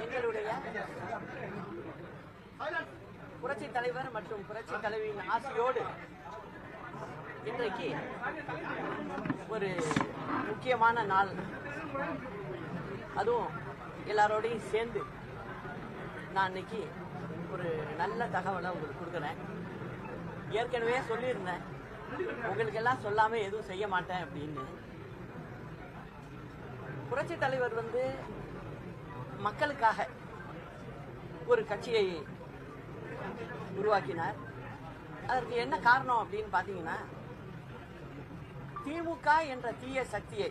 எங்களுடைய புரட்சி தலைவர் மற்றும் புரட்சி தலைவியின் ஆசையோடு இன்றைக்கு ஒரு முக்கியமான நாள், அதுவும் எல்லாரோடையும் சேர்ந்து நான் இன்னைக்கு ஒரு நல்ல தகவலை உங்களுக்கு கொடுக்குறேன். ஏற்கனவே சொல்லியிருந்தேன், உங்களுக்கெல்லாம் சொல்லாமல் எதுவும் செய்ய மாட்டேன் அப்படின்னு. புரட்சி தலைவர் மக்களுக்காக ஒரு கட்சியை உருவாக்கினார். அதற்கு என்ன காரணம் அப்படின்னு பார்த்தீங்கன்னா, திமுக என்ற தீய சக்தியை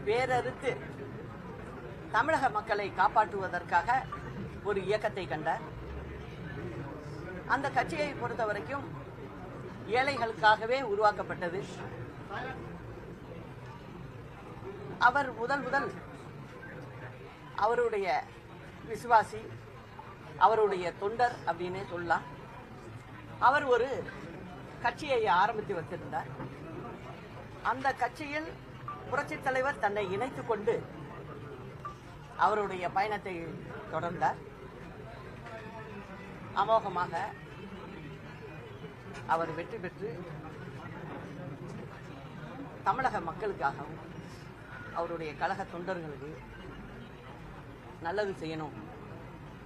வேறறுத்து தமிழக மக்களை காப்பாற்றுவதற்காக ஒரு இயக்கத்தை கண்டார். அந்த கட்சியை பொறுத்த வரைக்கும் ஏழைகளுக்காகவே உருவாக்கப்பட்டது. அவர் முதல் அவருடைய விசுவாசி, அவருடைய தொண்டர் அப்படின்னே சொல்லலாம். அவர் ஒரு கட்சியை ஆரம்பித்து வைத்திருந்தார். அந்த கட்சியில் புரட்சித் தலைவர் தன்னை இணைத்துக் கொண்டு அவருடைய பயணத்தை தொடர்ந்தார். அமோகமாக அவர் வெற்றி பெற்று தமிழக மக்களுக்காகவும் அவருடைய கழக தொண்டர்களுக்கு நல்லது செய்யணும்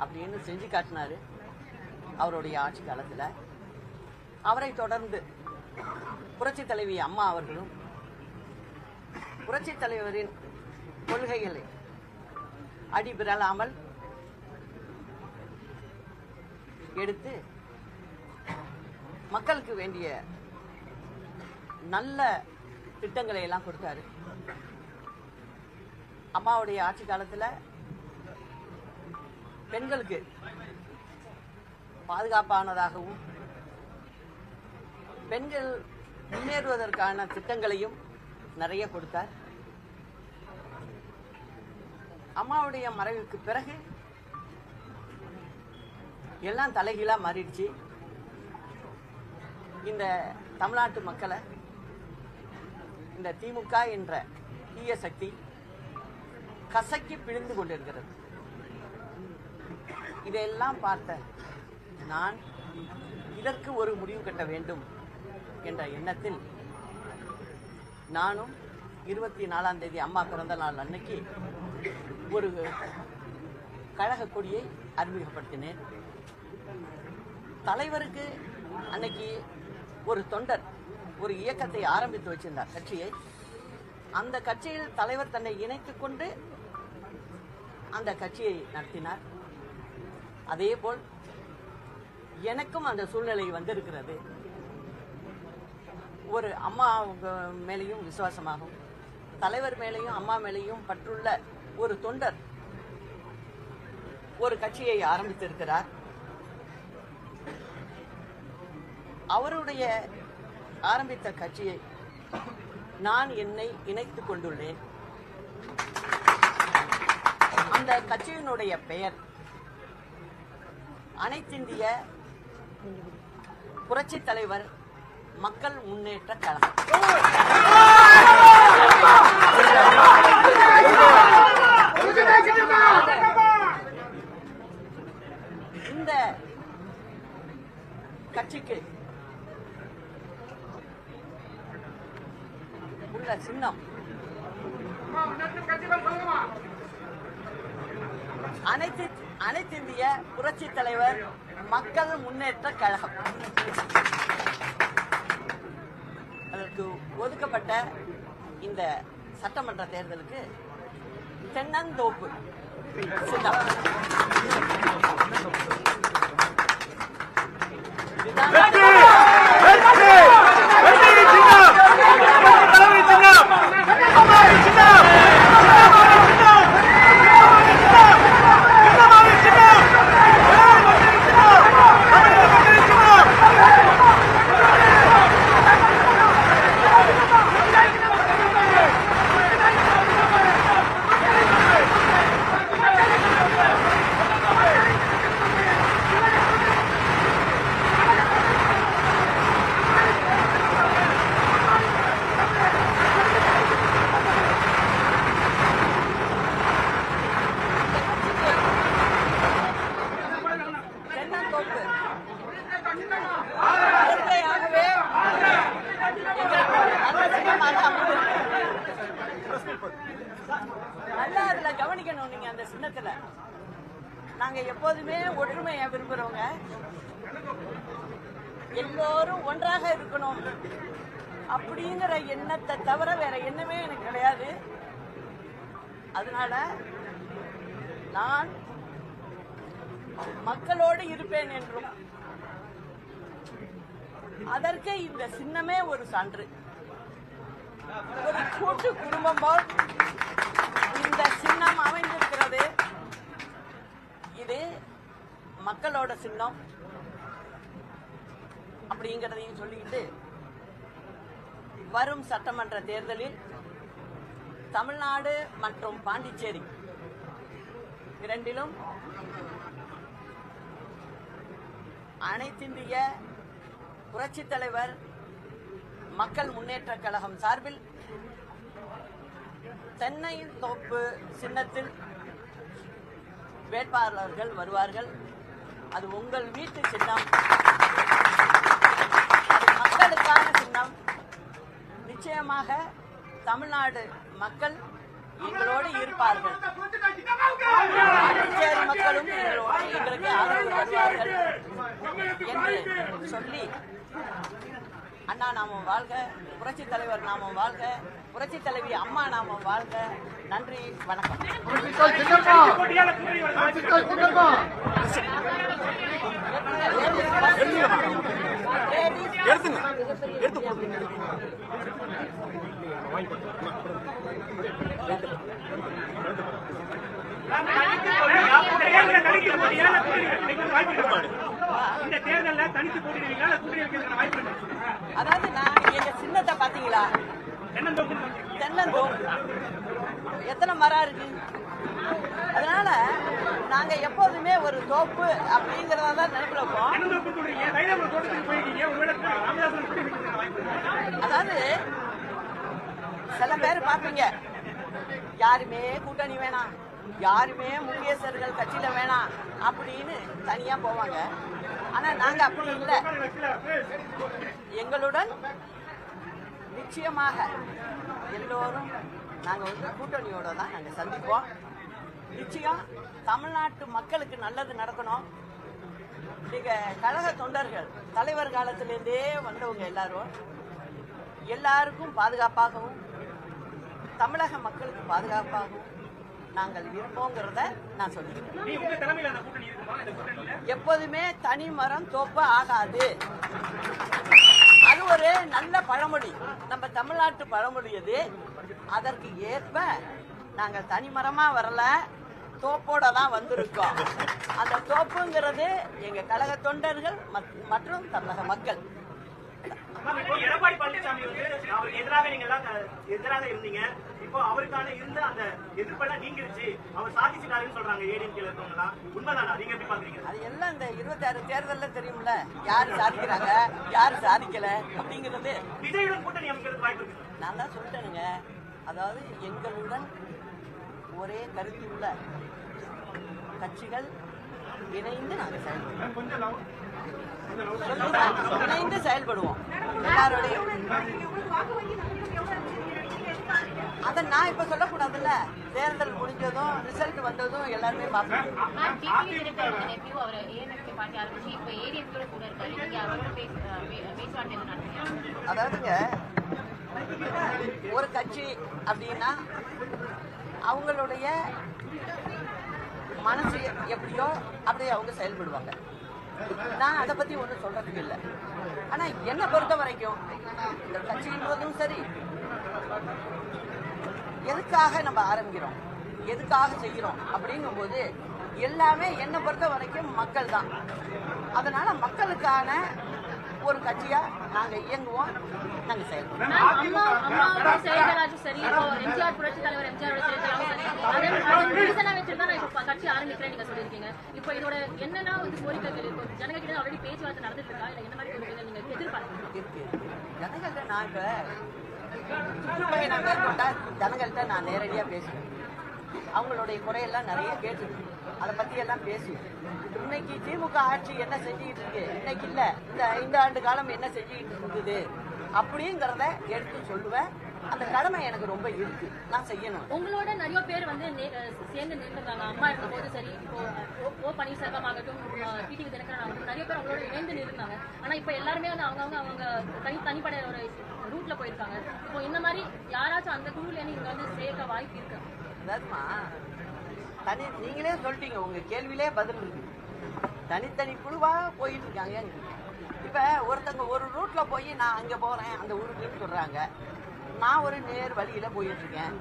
அப்படின்னு செஞ்சு காட்டினாரு. அவருடைய ஆட்சி காலத்தில் அவரை தொடர்ந்து புரட்சி தலைவி அம்மா அவர்களும் புரட்சி தலைவரின் கொள்கைகளை அடிபிரலாமல் எடுத்து மக்களுக்கு வேண்டிய நல்ல திட்டங்களை எல்லாம் கொடுத்தாரு. அம்மாவுடைய ஆட்சி காலத்தில் பெண்களுக்கு பாதுகாப்பானதாகவும் பெண்கள் முன்னேறுவதற்கான திட்டங்களையும் நிறைய கொடுத்தார். அம்மாவுடைய மறைவுக்கு பிறகு எல்லாம் தலைகீழா மாறிடுச்சு. இந்த தமிழ்நாட்டு மக்களை இந்த திமுக என்ற தீய சக்தி கசக்கி பிழிந்து கொண்டிருக்கிறது. இதையெல்லாம் பார்த்த நான் இதற்கு ஒரு முடிவு கட்ட வேண்டும் என்ற எண்ணத்தில் நானும் 24ஆம் தேதி அம்மா பிறந்த நாள் அன்னைக்கு ஒரு கழக கொடியை அறிமுகப்படுத்தினேன். தலைவருக்கு அன்னைக்கு ஒரு தொண்டர் ஒரு இயக்கத்தை ஆரம்பித்து வச்சிருந்தார், கட்சியை. அந்த கட்சியில் தலைவர் தன்னை இணைத்துக் கொண்டு அந்த கட்சியை நடத்தினார். அதேபோல் எனக்கும் அந்த சூழ்நிலை வந்திருக்கிறது. ஒரு அம்மா மேலேயும் விசுவாசமாகும், தலைவர் மேலேயும் அம்மா மேலேயும் பற்றுள்ள ஒரு தொண்டர் ஒரு கட்சியை ஆரம்பித்திருக்கிறார். அவருடைய ஆரம்பித்த கட்சியை நான் என்னை இணைத்துக் கொண்டுள்ளேன். அந்த கட்சியினுடைய பெயர் அனைத்திந்திய புரட்சி தலைவர் மக்கள் முன்னேற்ற கழகம். இந்த கட்சிக்கு உள்ள சின்னம் அனைத்திந்திய புரட்சி தலைவர் மக்கள் முன்னேற்ற கழகம். அதற்கு ஒதுக்கப்பட்ட இந்த சட்டமன்ற தேர்தலுக்கு தென்னந்தோப்பு சின்னம். இயற்கையாகவே நல்ல சின்னமாக அமைந்திருக்கு. நல்லா அதுல கவனிக்கணும். நீங்க அந்த சின்னத்துல நாங்க எப்போதுமே ஒற்றுமையை விரும்புறவங்க, எல்லோரும் ஒன்றாக இருக்கணும் அப்படிங்கிற எண்ணத்தை தவிர வேற எண்ணமே எனக்கு கிடையாது. அதனால நான் மக்களோடு இருப்பேன் என்றும் அதற்கு இந்த சின்னமே ஒரு சான்று. ஒரு கூட்டு குடும்பம் போல் இந்த சின்னம் அமைந்திருக்கிறது. இது மக்களோட சின்னம் அப்படிங்கிறதையும் சொல்லிக்கிட்டு, வரும் சட்டமன்ற தேர்தலில் தமிழ்நாடு மற்றும் பாண்டிச்சேரி இரண்டிலும் அனைத்திந்திய புரட்சித் தலைவர் மக்கள் முன்னேற்றக் கழகம் சார்பில் தென்னை தோப்பு சின்னத்தில் வேட்பாளர்கள் வருவார்கள். அது உங்கள் வீட்டு சின்னம், அது மக்களுக்கான சின்னம். நிச்சயமாக தமிழ்நாடு மக்கள் எங்களோடு இருப்பார்கள். பாண்டிச்சேரி மக்களும் எங்களுக்கு ஆதரவு தருவார்கள் என்று சொல்லி, அண்ணா நாமம் வாழ்க, புரட்சி தலைவர் நாமம் வாழ்க, புரட்சி தலைவி அம்மா நாமம் வாழ்க. நன்றி, வணக்கம். அதாவது நான் எங்க சின்னத்தை பாத்தீங்களா? தென்னந்தோப்பு எத்தனை மரம் இருக்கு. அதனால நாங்க எப்போதுமே ஒரு தோப்பு அப்படிங்கறத நினைப்புல இருப்போம். அதாவது சில பேர் பாப்பீங்க, யாருமே கூட்டணி வேணாம், யாருமே முக்கியஸ்தர்கள் கட்சியில வேணாம் அப்படின்னு தனியா போவாங்க. ஆனா நாங்க அப்படி இல்லை. எங்களுடன் நிச்சயமாக எல்லோரும் நாங்க கூட்டணியோட தான் நாங்க சந்திப்போம். நிச்சயம் தமிழ்நாட்டு மக்களுக்கு நல்லது நடக்கணும். நீங்க கழக தொண்டர்கள் தலைவர் காலத்திலிருந்தே வந்தவங்க எல்லாருக்கும் பாதுகாப்பாகவும் தமிழக மக்களுக்கு பாதுகாப்பாகவும் நாங்கள் இருப்போங்கிறத நான் சொல்லிக்கிறேன். எப்போதுமே தனி மரம் தோப்பு ஆகாது. அது ஒரு நல்ல பழமொழி, நம்ம தமிழ்நாட்டு பழமொழி. அது அதற்கு ஏற்ப நாங்கள் தனி மரமா வரல, தோப்போட தான் வந்திருக்கோம். அந்த தோப்புங்கிறது எங்க கழக தொண்டர்கள் மற்றும் தமிழக மக்கள். எடப்பாடி பழனிசாமி எதிராக இருந்தீங்க. இப்போ அவருக்கான இருந்த அந்த எதிர்ப்பெல்லாம் நீங்கிருச்சு, அவர் சாதிச்சுட்டாருன்னு சொல்றாங்க ஏடிஎம்கேல இருக்கவங்க. உண்மைதானா? நீங்க எப்படி பாக்குறீங்க? அது எல்லாம் இந்த 26 தேர்தல்ல தெரியும்ல, யாரு சாதிக்கிறாங்க யாரு சாதிக்கல அப்படிங்கிறது. விஜயுடன் கூட்டணி அமைக்கிறதுக்கு வாய்ப்பு இருக்கு. நான் தான் சொல்லிட்டேனுங்க. அதாவது எங்களுடன் ஒரே கருத்துள்ள கட்சிகள் இணைந்து நாங்கள் செயல்படுவோம். இணைந்து செயல்படுவோம் எல்லாரோடையும். அதை நான் இப்ப சொல்லக்கூடாதுல்ல. தேர்தல் முடிஞ்சதும் ரிசல்ட் வந்ததும் எல்லாருமே பார்ப்போம். அதாவதுங்க, ஒரு கட்சி அப்படின்னா அவங்களுடைய மனசு எப்படியோ அப்படியே அவங்க செயல்படுவாங்க. நான் அதை பத்தி ஒன்றும் சொல்றதுக்கு இல்லை. ஆனா என்னை பொறுத்த வரைக்கும் இந்த கட்சின்றதும் சரி, எதுக்காக நம்ம ஆரம்பிக்கிறோம், எதுக்காக செய்கிறோம் அப்படிங்கும் போது எல்லாமே என்னை பொறுத்த வரைக்கும் மக்கள் தான். அதனால மக்களுக்கான ஒரு கட்சியா நாங்க இயங்குவோம், நாங்க செயல்படுவோம். புரட்சி தலைவர் கட்சி ஆரம்பிக்கிறேன் நீங்க சொல்லிருக்கீங்க. இப்போ இதோட என்னன்னா கோரிக்கைகள் ஜனங்க கிட்ட ஆல்ரெடி பேச்சுவார்த்தை நடந்துட்டு இருக்கா, இல்ல என்ன மாதிரி கோரிக்கைகள் நீங்க எதிர்பார்க்கறீங்க? ஜனங்கள்ட்ட நான் இப்ப சுற்றுப்பயணம் மேற்கொண்டா ஜனங்கள்ட்ட நான் நேரடியா பேசுவேன். அவங்களுடைய குறையெல்லாம் நிறைய கேட்டு அதை பத்தி எல்லாம் பேசுவோம். இன்னைக்கு திமுக ஆட்சி என்ன செஞ்சுக்கிட்டு இருக்கு, இன்னைக்கு இல்ல இந்த 5 ஆண்டு காலம் என்ன செஞ்சுக்கிட்டு இருக்குது அப்படிங்கறத எடுத்து சொல்லுவேன். அந்த கடமை எனக்கு ரொம்ப இருக்கு, நான் செய்யணும். உங்களோட நிறைய பேர் வந்து சேர்ந்து நின்றுருக்காங்க. அம்மா இருக்கும்போது சரி, இப்போ ஓ பன்னீர்செல்வம் ஆகட்டும், டிடிவி தினகரன் ஆகட்டும், நிறைய பேர் அவங்களோட இணைந்து நின்றுருந்தாங்க. ஆனா இப்ப எல்லாருமே வந்து அவங்க தனிப்படை ஒரு ரூட்ல போயிருக்காங்க. இப்போ இந்த மாதிரி யாராச்சும் அந்த குழுல இங்க வந்து சேர்க்க வாய்ப்பு இருக்கு? அதாவதுமா, நீங்களே சொல்லிட்டீங்க, உங்க கேள்வியிலே பதில் இருக்கு. தனித்தனி குழுவா போயிட்டு இருக்காங்க. இப்ப ஒருத்தங்க ஒரு ரூட்ல போய் நான் அங்க போறேன் அந்த ஊருக்குன்னு சொல்றாங்க, நான் ஒரு நேர் வழியில போயிட்டு இருக்கேன்.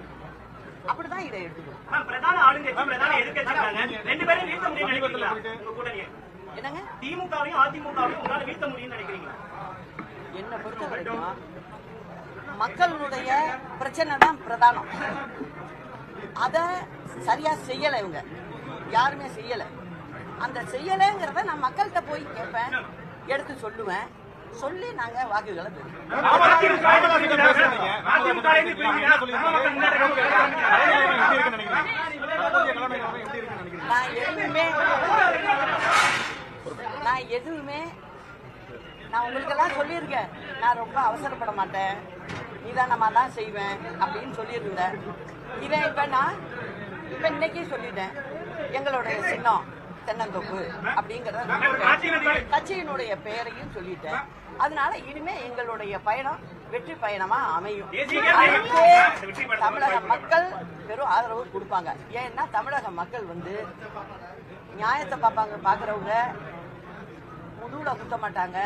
அப்படிதான் இதை எடுத்துக்கணும். பிரதான ஆளுங்கட்சி பிரதான எதிர்க்கட்சி ரெண்டு பேரும் வீழ்த்த முடியும் நினைக்கிறீங்களா? உங்க கூட்டணியை என்னங்க, திமுகவையும் அதிமுகவையும் உங்களால வீழ்த்த முடியும்னு நினைக்கிறீங்களா? என்ன பொறுத்த வரைக்கும் மக்களுடைய பிரச்சனை தான் பிரதானம். அத சரியா செய்யல, இவங்க யாருமே செய்யல. அந்த செய்யலைங்கிறத நான் மக்கள்கிட்ட போய் கேட்பேன், எடுத்து சொல்லுவேன். சொல்லி நாங்க வாக்குகளை பெறுவோம். நான் உங்களுக்கெல்லாம் சொல்லியிருக்கேன், நான் ரொம்ப அவசரப்பட மாட்டேன், நிதானமா தான் செய்வேன் அப்படின்னு சொல்லியிருந்தேன். இதை இப்ப இன்னைக்கு சொல்லிட்டேன், எங்களுடைய சின்னம் தென்னந்தோப்பு அப்படிங்கறத கட்சியினுடைய பெயரையும் சொல்லிட்டேன். அதனால இனிமே எங்களுடைய பயணம் வெற்றி பயணமா அமையும். தமிழக மக்கள் பெரும் ஆதரவு கொடுப்பாங்க. ஏன்னா தமிழக மக்கள் வந்து நியாயத்தை பாக்குறவங்க, முதுகுல குத்த மாட்டாங்க,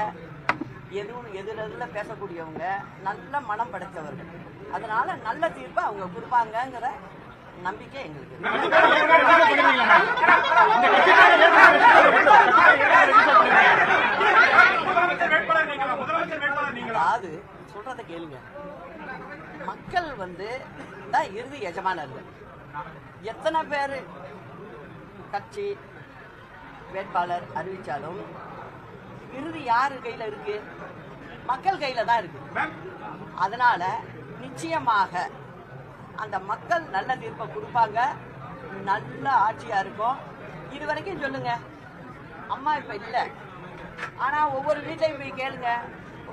எதுவும் எதிரெதில் பேசக்கூடியவங்க, நல்ல மனம் படைத்தவர்கள். அதனால நல்ல தீர்ப்பை அவங்க கொடுப்பாங்கங்கிற நம்பிக்கை எங்களுக்கு. அதாவது சொல்றத கேளுங்க, மக்கள் வந்து தான் இறுதி எஜமானர்கள். எத்தனை பேர் கட்சி வேட்பாளர் அறிவிச்சாலும் இறுதி யாரு கையில இருக்கு? மக்கள் கையில தான் இருக்கு. அதனால நிச்சயமாக அந்த மக்கள் நல்ல தீர்ப்பை கொடுப்பாங்க, நல்ல ஆட்சியா இருக்கும். இது வரைக்கும் சொல்லுங்க, அம்மா இப்ப இல்ல, ஆனா ஒவ்வொரு வீட்டையும் போய் கேளுங்க,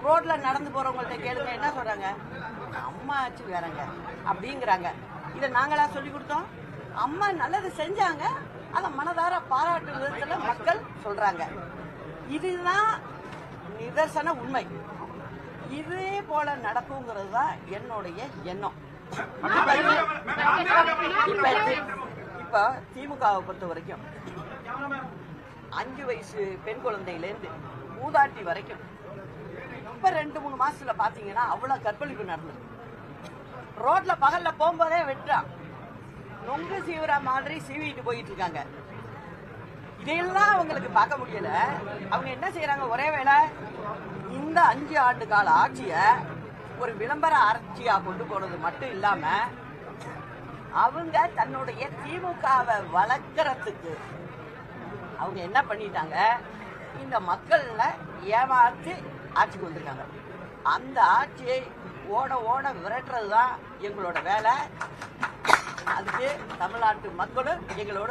ரோட்ல நடந்து போறவங்கள்ட்ட கேளுங்க, என்ன சொல்றாங்க? அம்மா ஆட்சி வேறங்க அப்படிங்கிறாங்க. இதை நாங்களா சொல்லி கொடுத்தோம்? அம்மா நல்லது செஞ்சாங்க, அதை மனதார பாராட்டு விதத்துல மக்கள் சொல்றாங்க. இதுதான் நிதர்சன உண்மை. இதே போல நடக்குங்கிறது தான் என்னுடைய எண்ணம். இப்ப திமுகவை பொறுத்த வரைக்கும் 5 வயசு பெண் குழந்தையிலேருந்து மூதாட்டி வரைக்கும் இப்ப 2-3 மாசத்துல பாத்தீங்கன்னா அவ்வளவு கற்பழிப்பு நடந்தது. ரோட்ல பகல்ல போகும்போதே வெட்டுறான், நொங்கு சீவுற மாதிரி சீவிட்டு போயிட்டு இருக்காங்க. இதையெல்லாம் அவங்களுக்கு பார்க்க முடியல. அவங்க என்ன செய்யறாங்க? ஒரே வேளை இந்த 5 ஆண்டு கால ஆட்சிய ஒரு விளம்பர ஆட்சியா கொண்டு போனது மட்டும் இல்லாம, அவங்க தன்னுடைய திமுகவை வளர்க்கறதுக்கு அவங்க என்ன பண்ணிட்டாங்க? இந்த மக்கள்ல ஏமாற்றி ஆட்சி கொண்டிருக்காங்க. அந்த ஆட்சியை ஓட ஓட விரட்டுறதுதான் எங்களோட வேலை. அதுக்கு தமிழ்நாட்டு மக்களும் எங்களோட